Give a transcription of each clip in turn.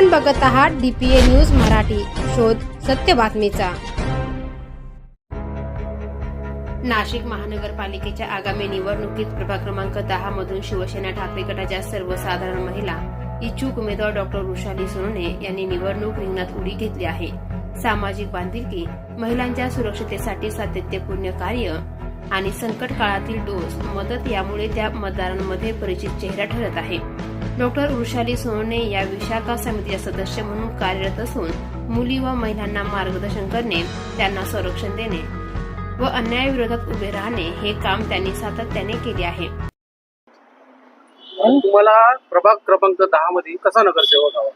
आपण बघत आहात DPA न्यूज मराठी, शोध सत्य बातमीचा। नाशिक महानगरपालिकेच्या आगामी निवडणुकीत प्रभाग क्रमांक 10 मधून शिवसेना ठाकरे गटाच्या सर्वसाधारण महिला इच्छुक उमेदवार डॉक्टर वृषाली सोनवणे यांनी निवडणूक रिंगणात उडी घेतली आहे। सामाजिक बांधिलकी, महिलांच्या सुरक्षतेसाठी सातत्यपूर्ण कार्य आणि संकट काळातील डोस मदत यामुळे त्या मतदारांमध्ये परिचित चेहरा ठरत आहे। डॉक्टर वृषाली सोनवणे या विशाखा समितीच्या सदस्य म्हणून कार्यरत असून मुली व महिलांना मार्गदर्शन करणे, त्यांना संरक्षण देणे व अन्यायाविरोधात उभे राहणे हे काम त्यांनी सातत्याने केले आहे। तुम्हाला प्रभाग क्रमांक 10 मध्ये कसा नगरसेवक हवा?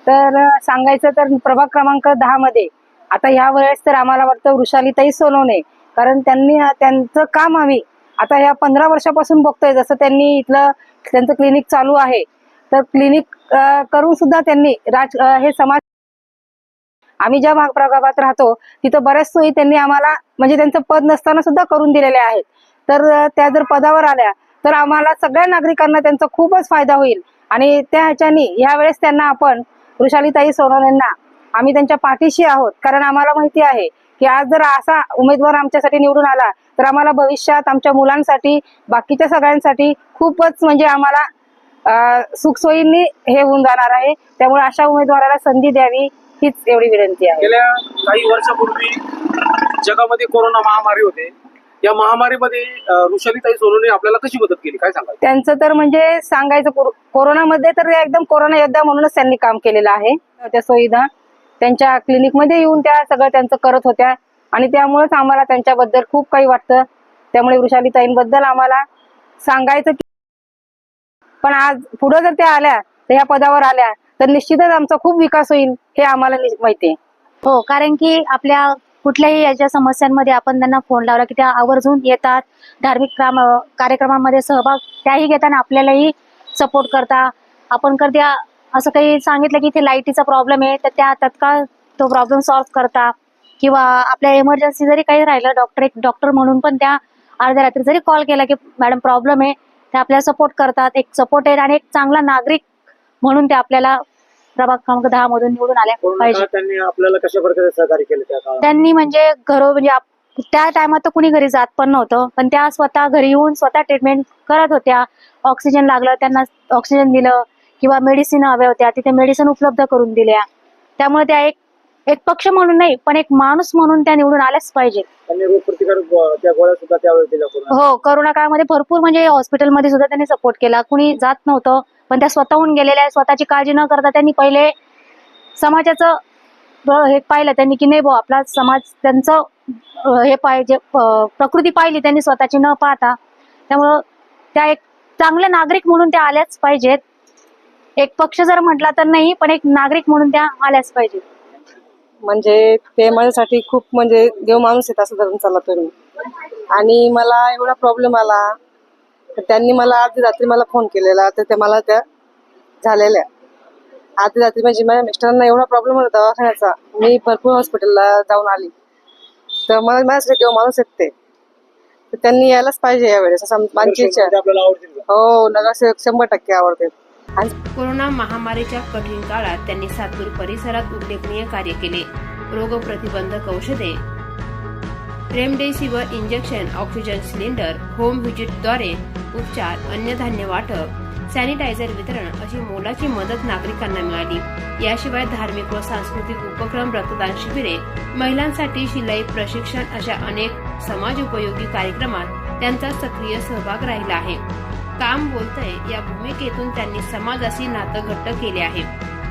तर सांगायचं तर प्रभाग क्रमांक 10 मध्ये आता ह्या वेळेस तर आम्हाला वाटतं वृषालीताई सोनवणे, कारण त्यांचं काम आम्ही आता ह्या 15 वर्षापासून बघतोय। जसं त्यांनी इथलं त्यांचं क्लिनिक चालू आहे, तर क्लिनिक करून सुद्धा त्यांनी हे समाज आम्ही ज्या प्रभागात राहतो तिथं बऱ्याच सोयी त्यांनी आम्हाला म्हणजे त्यांचं पद नसताना सुद्धा करून दिलेले आहेत। तर त्या जर पदावर आल्या तर आम्हाला सगळ्या नागरिकांना त्यांचा खूपच फायदा होईल आणि त्या ह्याच्यानी यावेळेस त्यांना आपण वृषालीताई सोनवणेंना आम्ही त्यांच्या पाठीशी आहोत, कारण आम्हाला माहिती आहे की आज जर असा उमेदवार आमच्यासाठी निवडून आला तर आम्हाला भविष्यात आमच्या मुलांसाठी बाकीच्या सगळ्यांसाठी खूपच म्हणजे आम्हाला सुखसोयींनी हे होऊन जाणार आहे। त्यामुळे अशा उमेदवाराला संधी द्यावी हीच एवढी विनंती आहे। गेल्या काही वर्षापूर्वी जगामध्ये कोरोना महामारी होते, या महामारीमध्ये वृषालीताई सोनवणे आपल्याला कशी मदत केली, काय सांगाल? त्यांचं तर म्हणजे सांगायचं कोरोनामध्ये तर एकदम कोरोना योद्धा म्हणूनच त्यांनी काम केलेलं आहे। त्या सुविधा त्यांच्या क्लिनिक मध्ये येऊन त्या सगळं त्यांचं करत होत्या आणि त्यामुळेच आम्हाला त्यांच्याबद्दल खूप काही वाटतं। त्यामुळे वृषालीताईंबद्दल आम्हाला सांगायचं की पण आज पुढे जर त्या आल्या तर ह्या पदावर आल्या तर निश्चितच आमचा खूप विकास होईल हे आम्हाला माहिती आहे। हो, कारण की आपल्या कुठल्याही याच्या समस्यांमध्ये आपण त्यांना फोन लावला की त्या आवर्जून येतात, धार्मिक कार्यक्रमांमध्ये सहभाग त्याही घेताना आपल्यालाही सपोर्ट करता। आपण कधी असं काही सांगितलं की इथे लाईटीचा प्रॉब्लेम आहे तर त्या तत्काळ तो प्रॉब्लेम सॉल्व्ह करता, किंवा आपल्या इमर्जन्सी जरी काही राहिलं एक डॉक्टर म्हणून पण त्या अर्ध्या रात्री जरी कॉल केला की मॅडम प्रॉब्लेम आहे, ते आपल्याला सपोर्ट करतात। एक सपोर्ट आहे आणि एक चांगला नागरिक म्हणून ते आपल्याला प्रभाग क्रमांक 10 मधून निवडून आल्या पाहिजे। त्यांनी आपल्याला कशा प्रकारे सहकार्य केले त्या काळात? त्यांनी म्हणजे त्या टायमात तर कुणी घरी जात पण नव्हतं, पण त्या स्वतः घरी येऊन स्वतः ट्रीटमेंट करत होत्या। ऑक्सिजन लागलं त्यांना ऑक्सिजन दिलं, किंवा मेडिसिन हव्या होत्या तिथे मेडिसिन उपलब्ध करून दिल्या। त्यामुळे त्या एक पक्ष म्हणून नाही पण एक माणूस म्हणून त्या निवडून आल्याच पाहिजे। त्यांनी रोगप्रतिकारक त्या गोळ्या सुद्धा त्यावेळी दिल्या। हो, कोरोना काळामध्ये भरपूर म्हणजे हॉस्पिटलमध्ये सुद्धा त्यांनी सपोर्ट केला। कुणी जात नव्हतं पण त्या स्वतःहून गेलेल्या, स्वतःची काळजी न करता त्यांनी पहिले समाजाचं हे पाहिलं त्यांनी की नाही भाऊ आपला समाज त्यांचं हे पाहिजे, प्रकृती पाहिली त्यांनी स्वतःची न पाहता। त्यामुळं त्या एक चांगले नागरिक म्हणून त्या आल्याच पाहिजेत। एक पक्ष जर म्हटला तर नाही, पण एक नागरिक म्हणून त्या आल्याच पाहिजेत। म्हणजे ते माझ्यासाठी खूप म्हणजे देव माणूस आहेत असं धरून चालला तुम्ही। आणि मला एवढा प्रॉब्लेम आला तर त्यांनी मला आज रात्री मला फोन केलेला, तर ते मला त्या झालेल्या आज रात्री म्हणजे माझ्या मिस्टरांना एवढा प्रॉब्लेम होता दवाखान्याचा, मी भरपूर हॉस्पिटलला जाऊन आली, तर मला माझ्यासाठी देव माणूस आहेत ते, तर त्यांनी यायलाच पाहिजे यावेळेस असं माझी इच्छा आहे। हो, नगरसेवक 100% आवडते। कोरोना महामारीच्या कठीण काळात त्यांनी सातपूर परिसरात उल्लेखनीय कार्य केले। रोग प्रतिबंधक औषधे, remdesivir injection, oxygen cylinder, home व्हिजिटद्वारे उपचार, अन्नधान्य वाटप, सॅनिटायझर वितरण अशी मोलाची मदत नागरिकांना मिळाली। याशिवाय धार्मिक व सांस्कृतिक उपक्रम, रक्तदान शिबिरे, महिलांसाठी शिलाई प्रशिक्षण अशा अनेक समाज उपयोगी कार्यक्रमात त्यांचा सक्रिय सहभाग राहिला आहे। काम बोलतंय या भूमिकेतून त्यांनी समाजाशी नातं घट्ट केले आहे।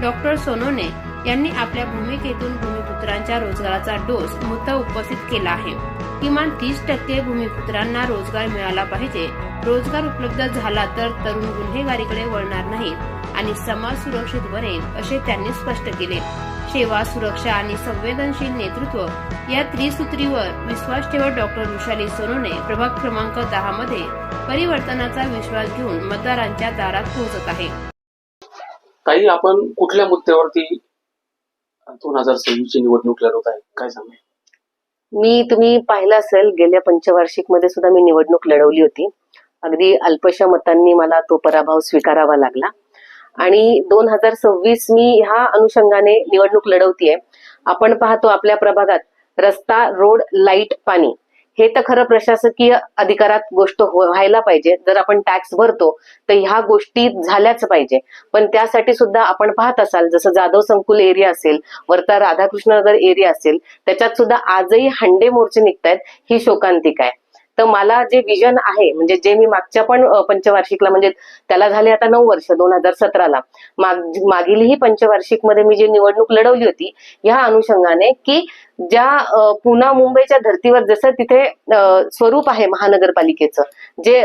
डॉक्टर सोनवणे यांनी आपल्या भूमिकेतून भूमिपुत्रांच्या रोजगाराचा डोस मुद्दा उपस्थित केला आहे। किमान 30% भूमिपुत्रांना रोजगार मिळाला पाहिजे। रोजगार उपलब्ध झाला तर तरुण गुन्हेगारीकडे वळणार नाहीत आणि समाज सुरक्षित बनेल असे त्यांनी स्पष्ट केले। सेवा, सुरक्षा आणि संवेदनशील नेतृत्व या त्रिसूत्रीवर विश्वास ठेवत डॉक्टर वृषाली सोनवणे प्रभाग क्रमांक 10 मध्ये परिवर्तनाचा विश्वास घेऊन मतदारांच्या दारात पोहोचत आहे। काही आपण कुठल्या मुद्द्यावरती 2026 ची निवडणूक लढवत आहे, काय सांगा? तुम्ही पाहिलं असेल गेल्या पंचवार्षिक मध्ये सुद्धा मी निवडणूक लढवली होती। अगदी अल्पशा मतांनी मला तो पराभव स्वीकारावा लागला आणि 2026 मी ह्या अनुषंगाने निवडणूक लढवतीये. आपण पाहतो आपल्या प्रभागात रस्ता, रोड, लाईट, पाणी हे तर खरं प्रशासकीय अधिकारात गोष्ट व्हायला पाहिजे. जर आपण टॅक्स भरतो तर ह्या गोष्टी झाल्याच पाहिजे. पण त्यासाठी सुद्धा आपण पाहत असाल जसं जाधव संकुल एरिया असेल, वर्धा राधाकृष्ण नगर एरिया असेल, त्याच्यात सुद्धा आजही हंडे मोर्चे निघतायत. ही शोकांतिका आहे. तर मला जे विजन आहे म्हणजे जे मी मागच्या पण पंचवार्षिकला म्हणजे त्याला झाले आता 9 वर्ष 2017ला मागील ही पंचवार्षिक मध्ये मी जी निवडणूक लढवली होती ह्या अनुषंगाने की ज्या पुणे मुंबईच्या धर्तीवर जसं तिथे स्वरूप आहे महानगरपालिकेचं, जे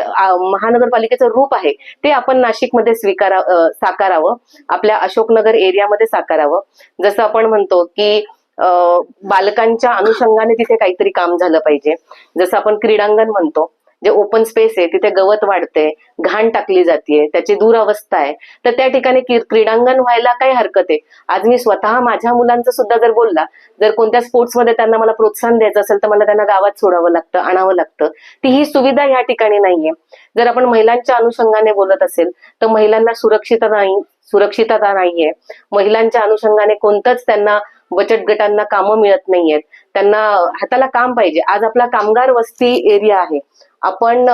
महानगरपालिकेचं रूप आहे ते आपण नाशिकमध्ये साकारावं, आपल्या अशोकनगर एरियामध्ये साकारावं. जसं आपण म्हणतो की बालकांच्या अनुषंगाने तिथे काहीतरी काम झालं पाहिजे. जसं आपण क्रीडांगण म्हणतो, जे ओपन स्पेस आहे तिथे गवत वाढते, घाण टाकली जाते, त्याची दुरावस्था आहे, तर त्या ठिकाणी क्रीडांगण व्हायला काही हरकत आहे. आज मी स्वतः माझ्या मुलांचं सुद्धा जर बोलला, जर कोणत्या स्पोर्ट्समध्ये त्यांना मला प्रोत्साहन द्यायचं असेल तर मला त्यांना गावात सोडावं लागतं, आणावं लागतं. ती ही सुविधा या ठिकाणी नाहीये. जर आपण महिलांच्या अनुषंगाने बोलत असेल तर महिलांना सुरक्षितता नाहीये. महिलांच्या अनुषंगाने कोणतंच त्यांना बचत गटांना कामं मिळत नाहीयेत. त्यांना हाताला काम पाहिजे. आज आपला कामगार वस्ती एरिया आहे. आपण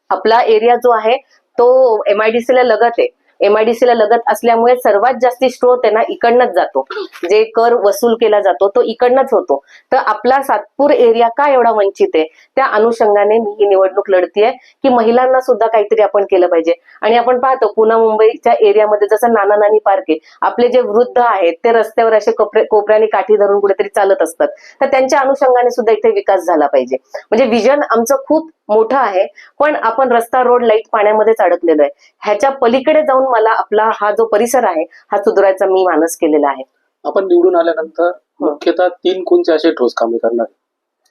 आपला एरिया जो आहे तो MIDC ला लगत आहे. MIDC ला लगत असल्यामुळे सर्वात जास्ती स्त्रोत आहे ना इकडनंच जातो. जे कर वसूल केला जातो तो इकडनंच होतो. तर आपला सातपूर एरिया का एवढा वंचित आहे, त्या अनुषंगाने मी ही निवडणूक लढतीये की महिलांना सुद्धा काहीतरी आपण केलं पाहिजे. आणि आपण पाहतो पुणे मुंबईच्या एरियामध्ये जसं नाना नानी पार्क आहे, आपले जे वृद्ध आहेत ते रस्त्यावर असे कोपऱ्याने काठी धरून कुठेतरी चालत असतात. तर त्यांच्या अनुषंगाने सुद्धा इथे विकास झाला पाहिजे. म्हणजे विजन आमचं खूप मोठं आहे, पण आपण रस्ता, रोड, लाईट, पाण्यामध्येच अडकलेलो आहे. ह्याच्या पलीकडे जाऊन मला आपला हा जो परिसर आहे हा सुधारायचा मी मानस केलेला आहे. आपण निवडून आल्यानंतर मुख्यतः 3 कोणते असे ठोस कामे करणार,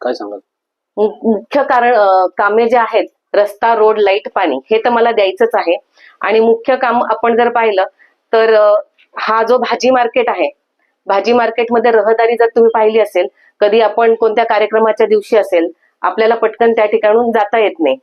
काय सांगाल? मुख्य कामे जे आहेत रस्ता, रोड, लाईट, पाणी हे तर मला द्यायचंच आहे. आणि मुख्य काम आपण जर पाहिलं तर हा जो भाजी मार्केट आहे, भाजी मार्केटमध्ये रहदारी जर तुम्ही पाहिली असेल, कधी आपण कोणत्या कार्यक्रमाच्या दिवशी असेल आपल्याला पटकन त्या ठिकाणून जाता येत नाही,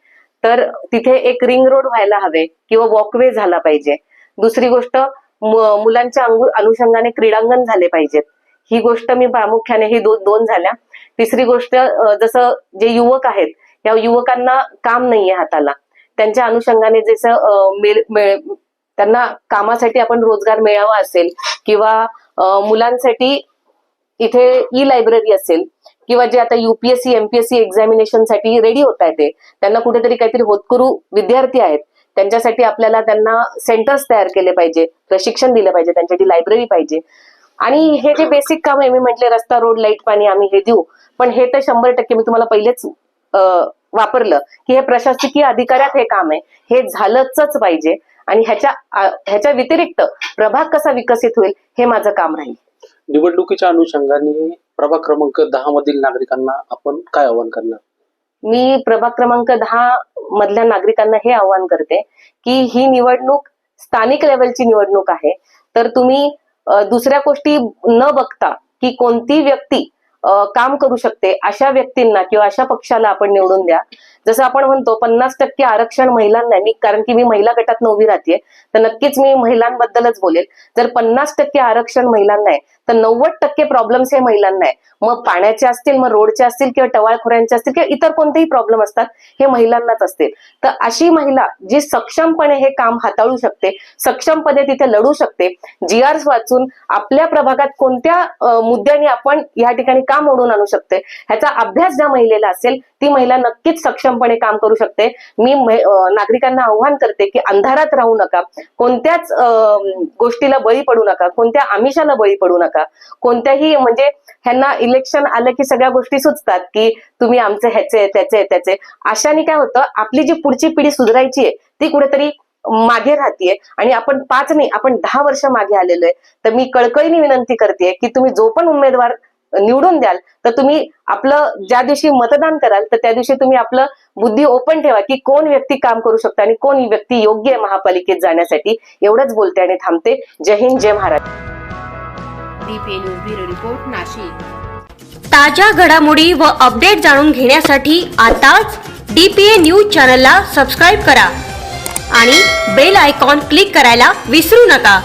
तर तिथे एक रिंग रोड व्हायला हवे किंवा वॉकवे झाला पाहिजे. दुसरी गोष्ट मुलांच्या अनुषंगाने क्रीडांगण झाले पाहिजेत. ही गोष्ट मी प्रामुख्याने ही दोन झाल्या. तिसरी गोष्ट जसं जे युवक आहेत या युवकांना काम नाहीये हाताला, त्यांच्या अनुषंगाने जसं त्यांना कामासाठी आपण रोजगार मेळावा असेल किंवा मुलांसाठी इथे ई-लायब्ररी असेल किंवा जे आता UPSC MPSC एक्झामिनेशन साठी रेडी होत आहेत त्यांना कुठेतरी काहीतरी होतकरू विद्यार्थी आहेत त्यांच्यासाठी आपल्याला त्यांना सेंटर्स तयार केले पाहिजे, प्रशिक्षण दिलं पाहिजे, त्यांच्यासाठी लायब्ररी पाहिजे. आणि हे जे बेसिक काम आहे मी म्हटले रस्ता, रोड, लाईट, पाणी आम्ही हे देऊ, पण हे तर 100% मी तुम्हाला पहिलेच वापरलं की हे प्रशासकीय अधिकाऱ्यात हे काम आहे, हे झालंच पाहिजे. आणि ह्याच्या व्यतिरिक्त प्रभाग कसा विकसित होईल हे माझं काम राहील. निवडणुकीच्या अनुषंगाने प्रभाग क्रमांक 10 मधील नागरिकांना आपण काय आवाहन करणार? मी प्रभाग क्रमांक 10 मधल्या नागरिकांना हे आवाहन करते की ही निवडणूक स्थानिक लेवलची निवडणूक आहे. तर तुम्ही दुसऱ्या गोष्टी न बघता की कोणती व्यक्ती काम करू शकते अशा व्यक्तींना किंवा अशा पक्षाला आपण निवडून द्या. जसं आपण म्हणतो 50% आरक्षण महिलांना, कारण की मी महिला गटात उभी राहते तर नक्कीच मी महिलांबद्दलच बोलेल. जर 50% आरक्षण महिलांना आहे तर 90% प्रॉब्लेम्स हे महिलांना आहे. मग पाण्याचे असतील, मग रोडचे असतील किंवा टवाळखोऱ्यांचे असतील किंवा इतर कोणतेही प्रॉब्लेम असतात हे महिलांनाच असतील. तर अशी महिला जी सक्षमपणे हे काम हाताळू शकते, सक्षमपणे तिथे लढू शकते, GRs वाचून आपल्या प्रभागात कोणत्या मुद्द्याने आपण या ठिकाणी काम मोडून आणू शकते ह्याचा अभ्यास ज्या महिलेला असेल ती महिला नक्कीच सक्षमपणे काम करू शकते. मी नागरिकांना आव्हान करते की अंधारात राहू नका, कोणत्याच गोष्टीला बळी पडू नका, कोणत्या आमिषाला बळी पडू नका, कोणत्याही म्हणजे ह्यांना इलेक्शन आलं की सगळ्या गोष्टी सुचतात की तुम्ही आमचे ह्याचे त्याचे अशाने काय होतं, आपली जी पुढची पिढी सुधारायची आहे ती कुठेतरी मागे राहतीये आणि आपण 5 नाही आपण 10 वर्ष मागे आलेलो आहे. तर मी कळकळीने विनंती करते की तुम्ही जो पण उमेदवार निवडून द्याल तर तुम्ही आपलं ज्या दिवशी मतदान कराल तर त्या दिवशी तुम्ही आपलं बुद्धी ओपन ठेवा की कोण व्यक्ती काम करू शकतो आणि कोण व्यक्ती योग्य आहे महापालिकेत जाण्यासाठी. एवढंच बोलते आणि थांबते. जय हिंद, जय Maharashtra. DPA news bureau report, Nashik. ताज्या घडामोडी व अपडेट जाणून घेण्यासाठी आताच DPA न्यूज चॅनलला सबस्क्राईब करा. आणि बेल आयकॉन क्लिक करायला विसरू नका.